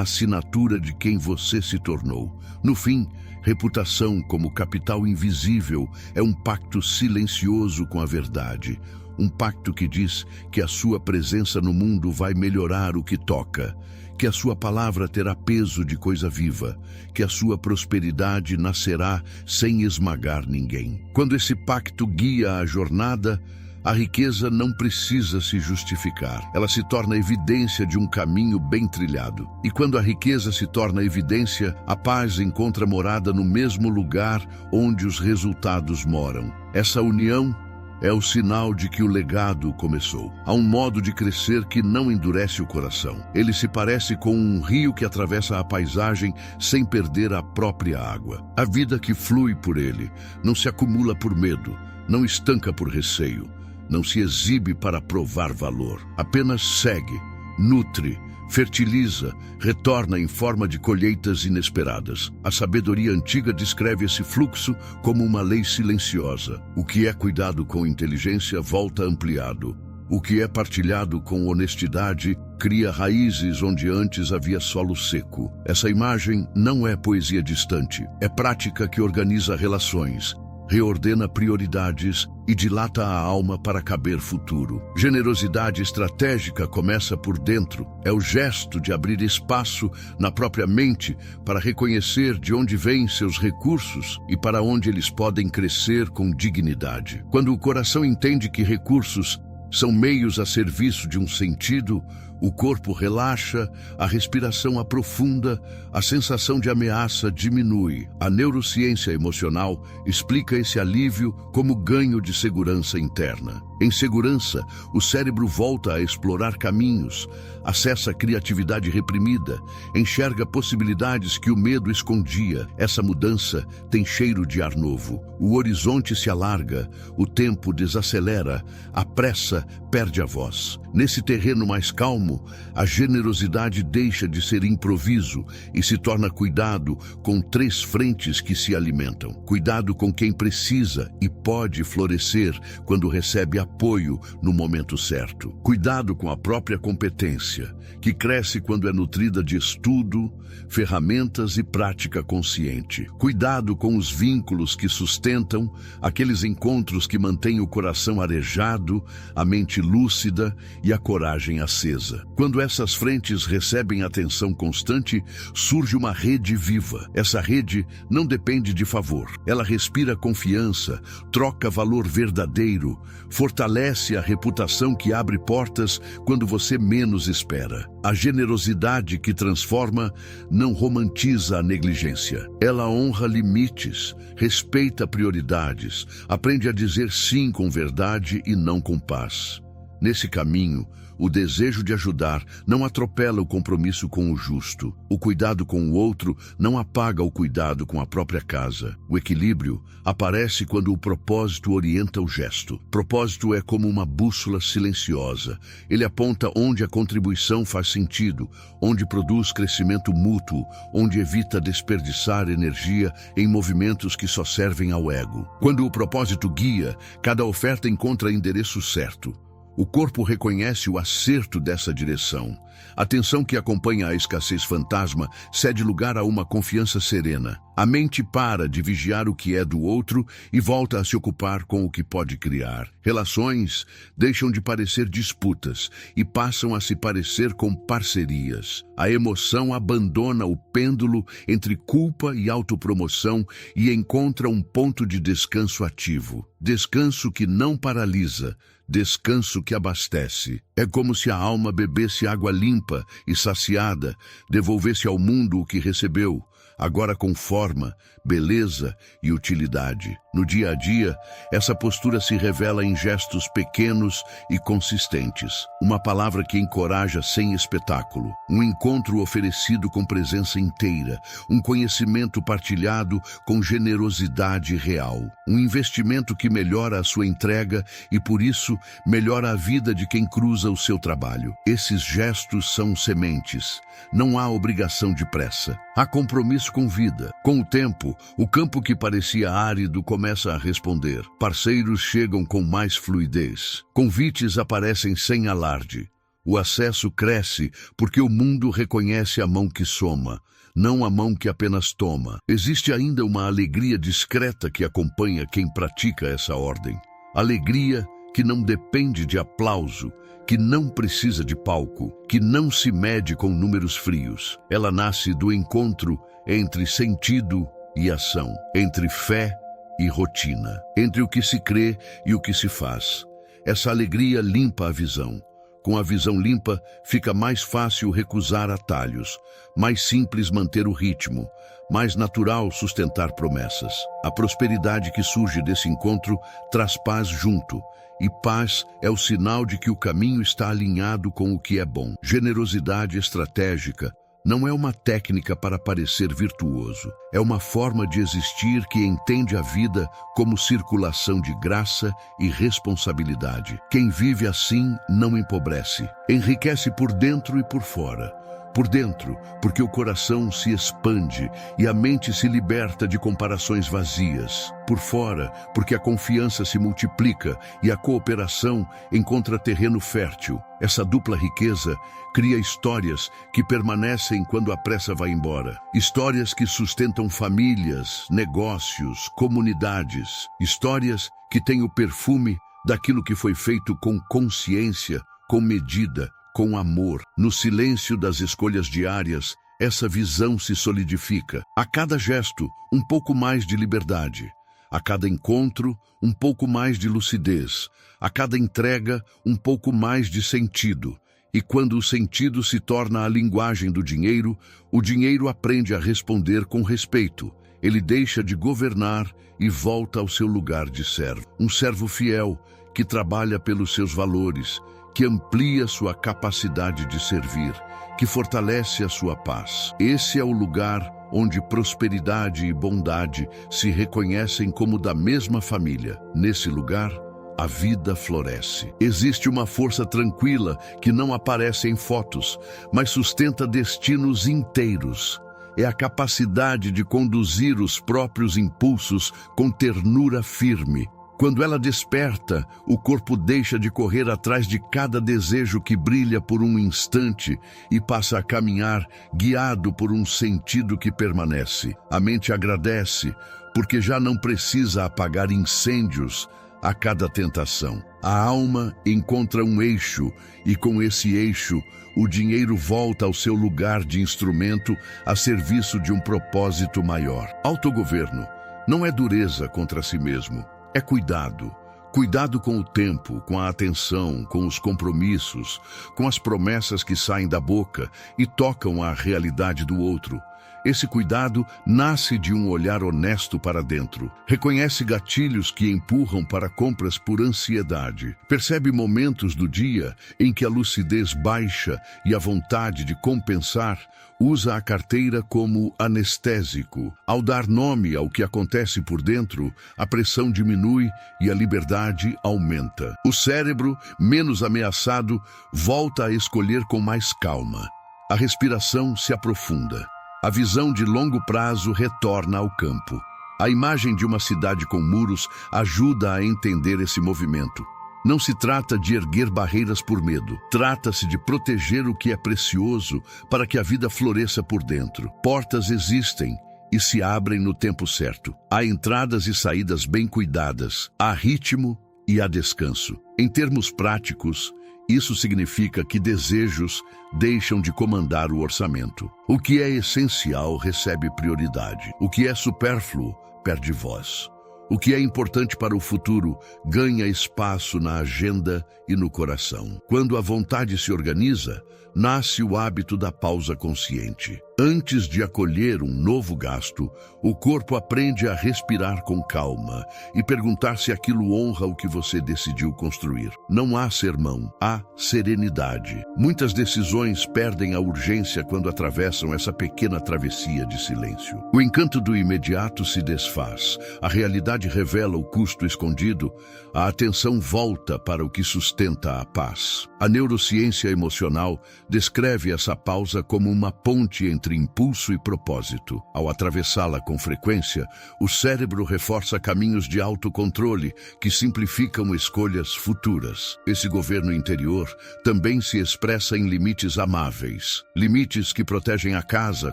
assinatura de quem você se tornou. No fim, reputação como capital invisível é um pacto silencioso com a verdade. Um pacto que diz que a sua presença no mundo vai melhorar o que toca, que a sua palavra terá peso de coisa viva, que a sua prosperidade nascerá sem esmagar ninguém. Quando esse pacto guia a jornada, a riqueza não precisa se justificar. Ela se torna evidência de um caminho bem trilhado. E quando a riqueza se torna evidência, a paz encontra morada no mesmo lugar onde os resultados moram. Essa união é o sinal de que o legado começou. Há um modo de crescer que não endurece o coração. Ele se parece com um rio que atravessa a paisagem sem perder a própria água. A vida que flui por ele não se acumula por medo, não estanca por receio, não se exibe para provar valor. Apenas segue, nutre, fertiliza, retorna em forma de colheitas inesperadas. A sabedoria antiga descreve esse fluxo como uma lei silenciosa. O que é cuidado com inteligência volta ampliado. O que é partilhado com honestidade cria raízes onde antes havia solo seco. Essa imagem não é poesia distante, é prática que organiza relações, reordena prioridades e dilata a alma para caber futuro. Generosidade estratégica começa por dentro. É o gesto de abrir espaço na própria mente para reconhecer de onde vêm seus recursos e para onde eles podem crescer com dignidade. Quando o coração entende que recursos são meios a serviço de um sentido, o corpo relaxa, a respiração aprofunda, a sensação de ameaça diminui. A neurociência emocional explica esse alívio como ganho de segurança interna. Em segurança, o cérebro volta a explorar caminhos, acessa a criatividade reprimida, enxerga possibilidades que o medo escondia. Essa mudança tem cheiro de ar novo. O horizonte se alarga, o tempo desacelera, a pressa perde a voz. Nesse terreno mais calmo, a generosidade deixa de ser improviso e se torna cuidado com 3 frentes que se alimentam. Cuidado com quem precisa e pode florescer quando recebe apoio no momento certo. Cuidado com a própria competência, que cresce quando é nutrida de estudo, ferramentas e prática consciente. Cuidado com os vínculos que sustentam, aqueles encontros que mantêm o coração arejado, a mente lúcida e a coragem acesa. Quando essas frentes recebem atenção constante, surge uma rede viva. Essa rede não depende de favor. Ela respira confiança, troca valor verdadeiro, fortalece a reputação que abre portas quando você menos espera. A generosidade que transforma não romantiza a negligência. Ela honra limites, respeita prioridades, aprende a dizer sim com verdade e não com paz. Nesse caminho, o desejo de ajudar não atropela o compromisso com o justo. O cuidado com o outro não apaga o cuidado com a própria casa. O equilíbrio aparece quando o propósito orienta o gesto. Propósito é como uma bússola silenciosa. Ele aponta onde a contribuição faz sentido, onde produz crescimento mútuo, onde evita desperdiçar energia em movimentos que só servem ao ego. Quando o propósito guia, cada oferta encontra endereço certo. O corpo reconhece o acerto dessa direção. A tensão que acompanha a escassez fantasma cede lugar a uma confiança serena. A mente para de vigiar o que é do outro e volta a se ocupar com o que pode criar. Relações deixam de parecer disputas e passam a se parecer com parcerias. A emoção abandona o pêndulo entre culpa e autopromoção e encontra um ponto de descanso ativo. Descanso que não paralisa, descanso que abastece. É como se a alma bebesse água limpa e saciada, devolvesse ao mundo o que recebeu, agora com forma, beleza e utilidade. No dia a dia, essa postura se revela em gestos pequenos e consistentes. Uma palavra que encoraja sem espetáculo, um encontro oferecido com presença inteira, um conhecimento partilhado com generosidade real, um investimento que melhora a sua entrega e, por isso, melhora a vida de quem cruza o seu trabalho. Esses gestos são sementes. Não há obrigação de pressa. Há compromisso com vida. Com o tempo, o campo que parecia árido começa a responder. Parceiros chegam com mais fluidez. Convites aparecem sem alarde. O acesso cresce porque o mundo reconhece a mão que soma, não a mão que apenas toma. Existe ainda uma alegria discreta que acompanha quem pratica essa ordem. Alegria que não depende de aplauso, que não precisa de palco, que não se mede com números frios. Ela nasce do encontro entre sentido e ação, entre fé e rotina, entre o que se crê e o que se faz. Essa alegria limpa a visão. Com a visão limpa, fica mais fácil recusar atalhos, mais simples manter o ritmo, mais natural sustentar promessas. A prosperidade que surge desse encontro traz paz junto, e paz é o sinal de que o caminho está alinhado com o que é bom. Generosidade estratégica não é uma técnica para parecer virtuoso. É uma forma de existir que entende a vida como circulação de graça e responsabilidade. Quem vive assim não empobrece. Enriquece por dentro e por fora. Por dentro, porque o coração se expande e a mente se liberta de comparações vazias. Por fora, porque a confiança se multiplica e a cooperação encontra terreno fértil. Essa dupla riqueza cria histórias que permanecem quando a pressa vai embora. Histórias que sustentam famílias, negócios, comunidades. Histórias que têm o perfume daquilo que foi feito com consciência, com medida, com amor. No silêncio das escolhas diárias, essa visão se solidifica. A cada gesto, um pouco mais de liberdade. A cada encontro, um pouco mais de lucidez. A cada entrega, um pouco mais de sentido. E quando o sentido se torna a linguagem do dinheiro, o dinheiro aprende a responder com respeito. Ele deixa de governar e volta ao seu lugar de servo. Um servo fiel, que trabalha pelos seus valores, que amplia sua capacidade de servir, que fortalece a sua paz. Esse é o lugar onde prosperidade e bondade se reconhecem como da mesma família. Nesse lugar, a vida floresce. Existe uma força tranquila que não aparece em fotos, mas sustenta destinos inteiros. É a capacidade de conduzir os próprios impulsos com ternura firme. Quando ela desperta, o corpo deixa de correr atrás de cada desejo que brilha por um instante e passa a caminhar guiado por um sentido que permanece. A mente agradece, porque já não precisa apagar incêndios a cada tentação. A alma encontra um eixo e, com esse eixo, o dinheiro volta ao seu lugar de instrumento a serviço de um propósito maior. Autogoverno não é dureza contra si mesmo. É cuidado. Cuidado com o tempo, com a atenção, com os compromissos, com as promessas que saem da boca e tocam a realidade do outro. Esse cuidado nasce de um olhar honesto para dentro. Reconhece gatilhos que empurram para compras por ansiedade. Percebe momentos do dia em que a lucidez baixa e a vontade de compensar usa a carteira como anestésico. Ao dar nome ao que acontece por dentro, a pressão diminui e a liberdade aumenta. O cérebro, menos ameaçado, volta a escolher com mais calma. A respiração se aprofunda. A visão de longo prazo retorna ao campo. A imagem de uma cidade com muros ajuda a entender esse movimento. Não se trata de erguer barreiras por medo. Trata-se de proteger o que é precioso para que a vida floresça por dentro. Portas existem e se abrem no tempo certo. Há entradas e saídas bem cuidadas, há ritmo e há descanso. Em termos práticos, isso significa que desejos deixam de comandar o orçamento. O que é essencial recebe prioridade. O que é supérfluo perde voz. O que é importante para o futuro ganha espaço na agenda e no coração. Quando a vontade se organiza, nasce o hábito da pausa consciente. Antes de acolher um novo gasto, o corpo aprende a respirar com calma e perguntar se aquilo honra o que você decidiu construir. Não há sermão, há serenidade. Muitas decisões perdem a urgência quando atravessam essa pequena travessia de silêncio. O encanto do imediato se desfaz, a realidade revela o custo escondido, a atenção volta para o que sustenta a paz. A neurociência emocional descreve essa pausa como uma ponte entre impulso e propósito. Ao atravessá-la com frequência, o cérebro reforça caminhos de autocontrole que simplificam escolhas futuras. Esse governo interior também se expressa em limites amáveis. Limites que protegem a casa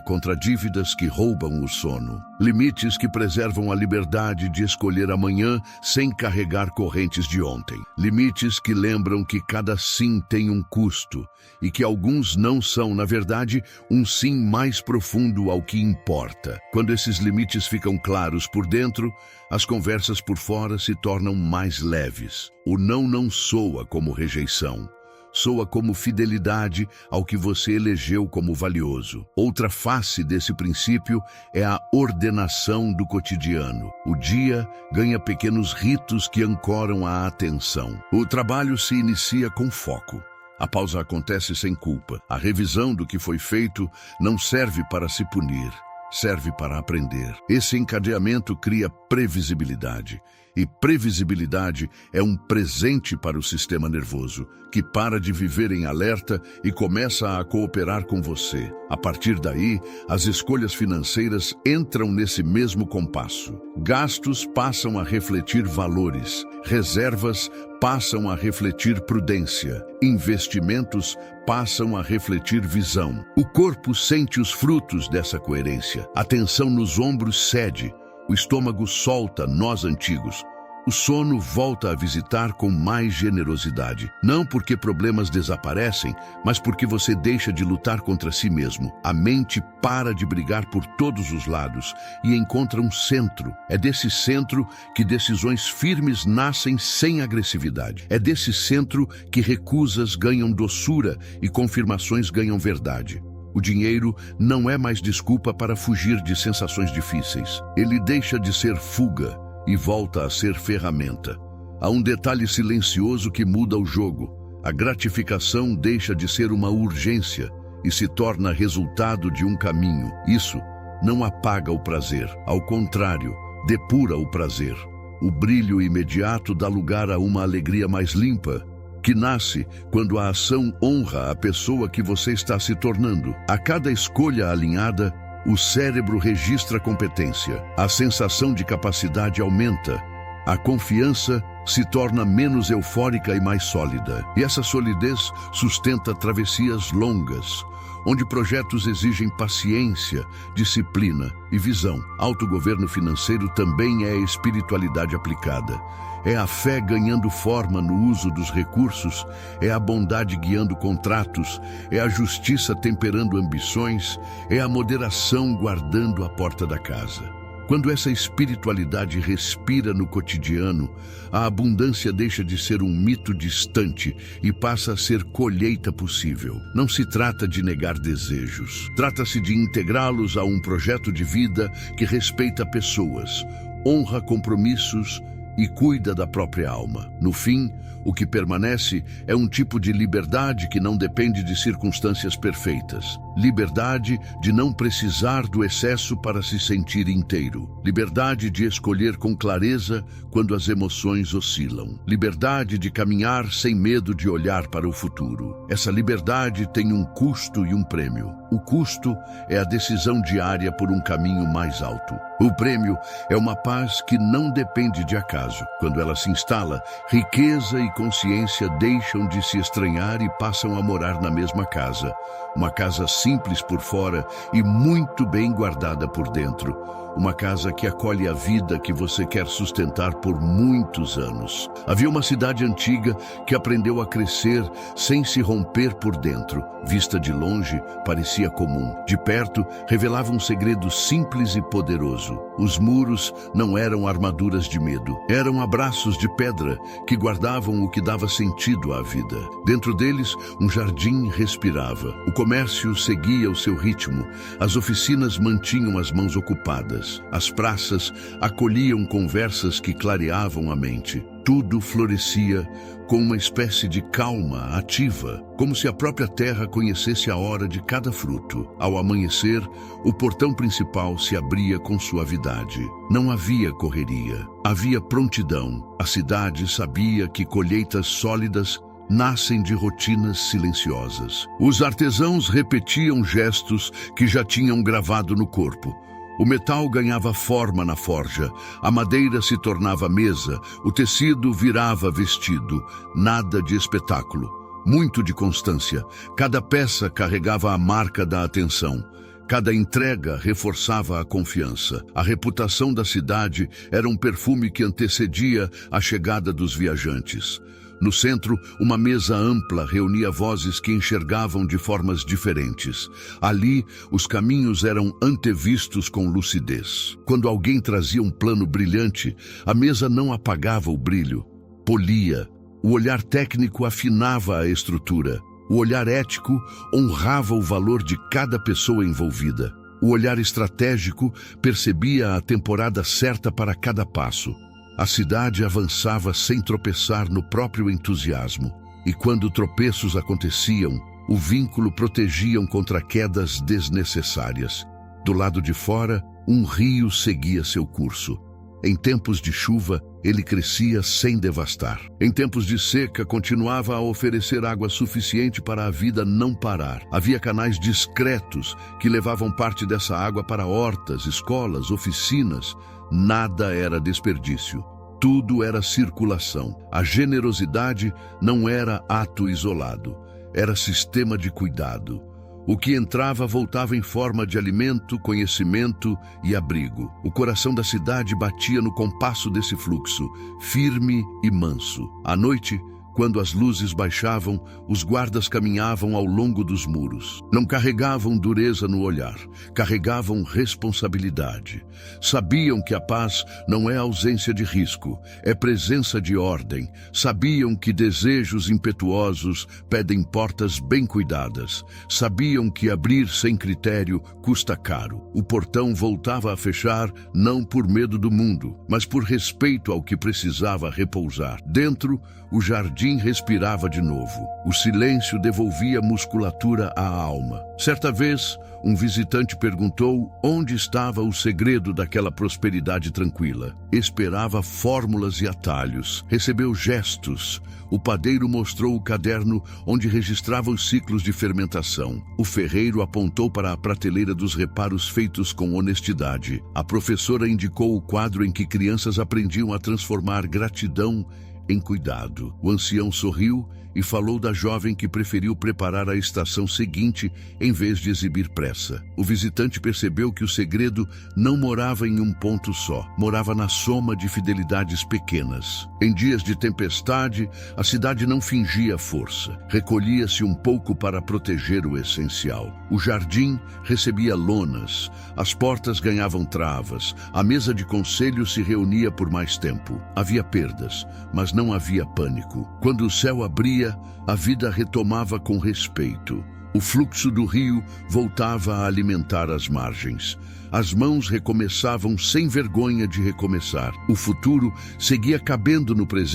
contra dívidas que roubam o sono. Limites que preservam a liberdade de escolher amanhã sem carregar correntes de ontem. Limites que lembram que cada sim tem um custo e que alguns não são, na verdade, um sim mais profundo ao que importa. Quando esses limites ficam claros por dentro, as conversas por fora se tornam mais leves. O não soa como rejeição. Soa como fidelidade ao que você elegeu como valioso. Outra face desse princípio é a ordenação do cotidiano. O dia ganha pequenos ritos que ancoram a atenção. O trabalho se inicia com foco. A pausa acontece sem culpa. A revisão do que foi feito não serve para se punir, serve para aprender. Esse encadeamento cria previsibilidade. E previsibilidade é um presente para o sistema nervoso, que para de viver em alerta e começa a cooperar com você. A partir daí, as escolhas financeiras entram nesse mesmo compasso. Gastos passam a refletir valores, reservas passam a refletir prudência, investimentos passam a refletir visão. O corpo sente os frutos dessa coerência. A tensão nos ombros cede. O estômago solta nós antigos. O sono volta a visitar com mais generosidade. Não porque problemas desaparecem, mas porque você deixa de lutar contra si mesmo. A mente para de brigar por todos os lados e encontra um centro. É desse centro que decisões firmes nascem sem agressividade. É desse centro que recusas ganham doçura e confirmações ganham verdade. O dinheiro não é mais desculpa para fugir de sensações difíceis. Ele deixa de ser fuga e volta a ser ferramenta. Há um detalhe silencioso que muda o jogo. A gratificação deixa de ser uma urgência e se torna resultado de um caminho. Isso não apaga o prazer, ao contrário, depura o prazer. O brilho imediato dá lugar a uma alegria mais limpa, que nasce quando a ação honra a pessoa que você está se tornando. A cada escolha alinhada, o cérebro registra competência, a sensação de capacidade aumenta, a confiança se torna menos eufórica e mais sólida. E essa solidez sustenta travessias longas, onde projetos exigem paciência, disciplina e visão. Autogoverno financeiro também é espiritualidade aplicada. É a fé ganhando forma no uso dos recursos, é a bondade guiando contratos, é a justiça temperando ambições, é a moderação guardando a porta da casa. Quando essa espiritualidade respira no cotidiano, a abundância deixa de ser um mito distante e passa a ser colheita possível. Não se trata de negar desejos, trata-se de integrá-los a um projeto de vida que respeita pessoas, honra compromissos e cuida da própria alma. No fim, o que permanece é um tipo de liberdade que não depende de circunstâncias perfeitas. Liberdade de não precisar do excesso para se sentir inteiro. Liberdade de escolher com clareza quando as emoções oscilam. Liberdade de caminhar sem medo de olhar para o futuro. Essa liberdade tem um custo e um prêmio. O custo é a decisão diária por um caminho mais alto. O prêmio é uma paz que não depende de acaso. Quando ela se instala, riqueza e consciência deixam de se estranhar e passam a morar na mesma casa. Uma casa simples por fora e muito bem guardada por dentro. Uma casa que acolhe a vida que você quer sustentar por muitos anos. Havia uma cidade antiga que aprendeu a crescer sem se romper por dentro. Vista de longe, parecia comum. De perto, revelava um segredo simples e poderoso. Os muros não eram armaduras de medo. Eram abraços de pedra que guardavam o que dava sentido à vida. Dentro deles, um jardim respirava. O comércio seguia o seu ritmo. As oficinas mantinham as mãos ocupadas. As praças acolhiam conversas que clareavam a mente. Tudo florescia com uma espécie de calma ativa, como se a própria terra conhecesse a hora de cada fruto. Ao amanhecer, o portão principal se abria com suavidade. Não havia correria, havia prontidão. A cidade sabia que colheitas sólidas nascem de rotinas silenciosas. Os artesãos repetiam gestos que já tinham gravado no corpo. O metal ganhava forma na forja, a madeira se tornava mesa, o tecido virava vestido. Nada de espetáculo, muito de constância. Cada peça carregava a marca da atenção. Cada entrega reforçava a confiança. A reputação da cidade era um perfume que antecedia a chegada dos viajantes. No centro, uma mesa ampla reunia vozes que enxergavam de formas diferentes. Ali, os caminhos eram antevistos com lucidez. Quando alguém trazia um plano brilhante, a mesa não apagava o brilho, polia. O olhar técnico afinava a estrutura. O olhar ético honrava o valor de cada pessoa envolvida. O olhar estratégico percebia a temporada certa para cada passo. A cidade avançava sem tropeçar no próprio entusiasmo. E quando tropeços aconteciam, o vínculo protegiam contra quedas desnecessárias. Do lado de fora, um rio seguia seu curso. Em tempos de chuva, ele crescia sem devastar. Em tempos de seca, continuava a oferecer água suficiente para a vida não parar. Havia canais discretos que levavam parte dessa água para hortas, escolas, oficinas. Nada era desperdício. Tudo era circulação. A generosidade não era ato isolado. Era sistema de cuidado. O que entrava voltava em forma de alimento, conhecimento e abrigo. O coração da cidade batia no compasso desse fluxo, firme e manso. À noite, quando as luzes baixavam, os guardas caminhavam ao longo dos muros. Não carregavam dureza no olhar, carregavam responsabilidade. Sabiam que a paz não é ausência de risco, é presença de ordem. Sabiam que desejos impetuosos pedem portas bem cuidadas. Sabiam que abrir sem critério custa caro. O portão voltava a fechar não por medo do mundo, mas por respeito ao que precisava repousar. Dentro, o jardim respirava de novo. O silêncio devolvia musculatura à alma. Certa vez, um visitante perguntou onde estava o segredo daquela prosperidade tranquila. Esperava fórmulas e atalhos. Recebeu gestos. O padeiro mostrou o caderno onde registrava os ciclos de fermentação. O ferreiro apontou para a prateleira dos reparos feitos com honestidade. A professora indicou o quadro em que crianças aprendiam a transformar gratidão em cuidado. O ancião sorriu e falou da jovem que preferiu preparar a estação seguinte em vez de exibir pressa. O visitante percebeu que o segredo não morava em um ponto só, morava na soma de fidelidades pequenas. Em dias de tempestade, a cidade não fingia força, recolhia-se um pouco para proteger o essencial. O jardim recebia lonas, as portas ganhavam travas, a mesa de conselho se reunia por mais tempo. Havia perdas, mas não havia pânico. Quando o céu abria, a vida retomava com respeito. O fluxo do rio voltava a alimentar as margens. As mãos recomeçavam sem vergonha de recomeçar. O futuro seguia cabendo no presente.